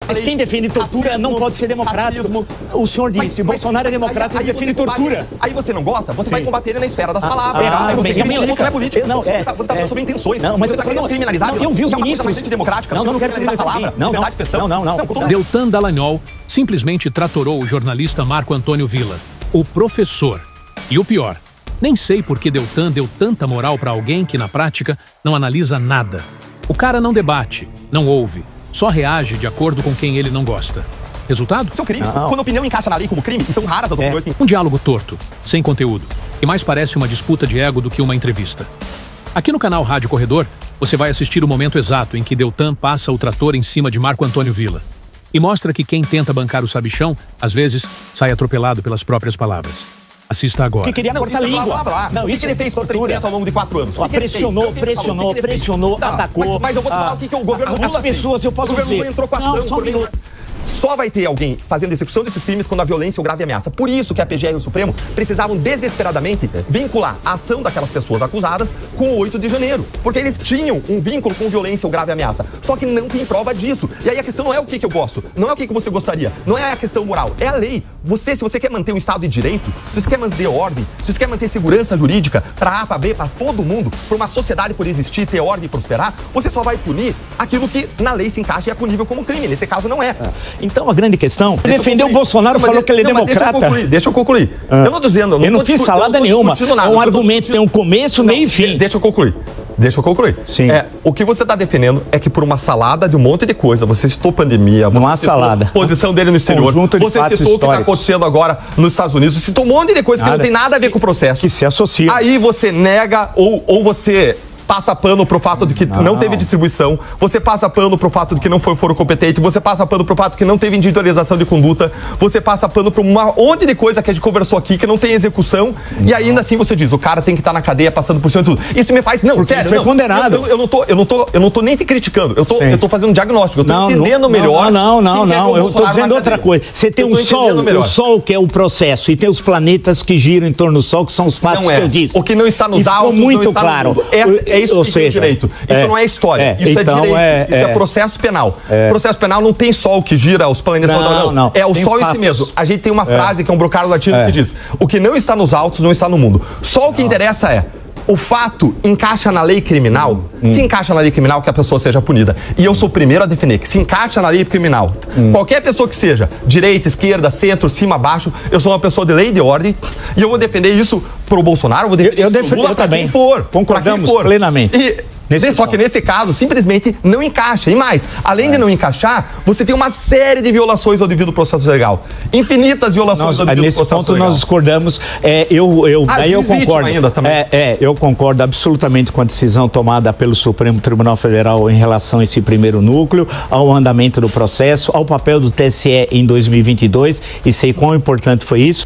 Mas quem defende tortura não pode ser democrático. O senhor disse, Bolsonaro é democrático e defende tortura. Aí você não gosta? Você vai combater ele na esfera das palavras. Aí você critica, não é política. Você tá falando sobre intenções. Não, mas você tá querendo criminalizar. Eu vi os ministros. Não quero criminalizar a palavra. Não. Deltan Dallagnol simplesmente tratorou o jornalista Marco Antônio Villa, o professor. E o pior, nem sei por que Deltan deu tanta moral pra alguém que, na prática, não analisa nada. O cara não debate, não ouve, só reage de acordo com quem ele não gosta. Resultado? Isso é um crime. Quando a opinião encaixa na lei como crime, e são raras as opiniões que... Um diálogo torto, sem conteúdo, que mais parece uma disputa de ego do que uma entrevista. Aqui no canal Rádio Corredor, você vai assistir o momento exato em que Deltan passa o trator em cima de Marco Antônio Villa. E mostra que quem tenta bancar o sabichão, às vezes, sai atropelado pelas próprias palavras. Assista agora. Que queria cortar a língua. Não, isso ele fez contra a imprensa ao longo de 4 anos. Pressionou, atacou. Mas eu vou te falar o que o governo Lula As pessoas, eu posso dizer. O governo Lula entrou com ação. Só um minuto. Só vai ter alguém fazendo execução desses crimes quando a violência ou grave ameaça. Por isso que a PGR e o Supremo precisavam desesperadamente vincular a ação daquelas pessoas acusadas com o 8 de janeiro. Porque eles tinham um vínculo com violência ou grave ameaça. Só que não tem prova disso. E aí a questão não é o que eu gosto, não é o que você gostaria, não é a questão moral, é a lei. Se você quer manter um Estado de Direito, se você quer manter ordem, se você quer manter segurança jurídica para A, para B, para todo mundo, para uma sociedade poder existir, ter ordem e prosperar, você só vai punir aquilo que na lei se encaixa e é punível como crime. Nesse caso não é. Então a grande questão, defendeu o Bolsonaro, falou que ele é democrata. Deixa eu concluir. Eu não tô dizendo, eu não fiz salada nenhuma. É um argumento, tem um começo, meio e fim. Deixa eu concluir. Sim. O que você está defendendo é que por uma salada de um monte de coisa, você citou pandemia, não há salada. Posição dele no exterior, você citou o que está acontecendo agora nos Estados Unidos, você citou um monte de coisa que não tem nada a ver com o processo. Que se associa. Aí você nega ou você passa pano pro fato de que não teve distribuição, você passa pano pro fato de que não foi foro competente, você passa pano pro fato de que não teve individualização de conduta, você passa pano pra um monte de coisa que a gente conversou aqui que não tem execução, e ainda assim você diz, o cara tem que estar na cadeia passando por cima de tudo. Isso me faz, porque sério, foi condenado. Eu não tô nem te criticando, eu tô fazendo um diagnóstico, eu tô entendendo melhor. Não, eu tô dizendo outra coisa. Você tem o Sol que é o processo, e tem os planetas que giram em torno do Sol, que são os fatos que eu disse. O que não está nos autos, muito não está claro. É isso que é direito. Isso não é história. Isso é direito. Isso é processo penal. Processo penal não tem sol que gira os planetas. Não. É o sol em si mesmo. A gente tem uma frase que é um brocário latino que diz: o que não está nos autos não está no mundo. Só o que interessa é: o fato encaixa na lei criminal? Se encaixa na lei criminal, que a pessoa seja punida. E eu sou o primeiro a defender que se encaixa na lei criminal. Qualquer pessoa que seja, direita, esquerda, centro, cima, baixo, eu sou uma pessoa de lei e de ordem e eu vou defender isso pro Bolsonaro, eu vou defender isso pro Lula, também. Quem for. Concordamos plenamente. Só que nesse caso, simplesmente não encaixa. E mais, além de não encaixar, você tem uma série de violações ao devido processo legal. Infinitas violações ao devido processo legal. Nesse ponto nós discordamos. Eu concordo. Ainda também. Eu concordo absolutamente com a decisão tomada pelo Supremo Tribunal Federal em relação a esse primeiro núcleo, ao andamento do processo, ao papel do TSE em 2022, e sei quão importante foi isso.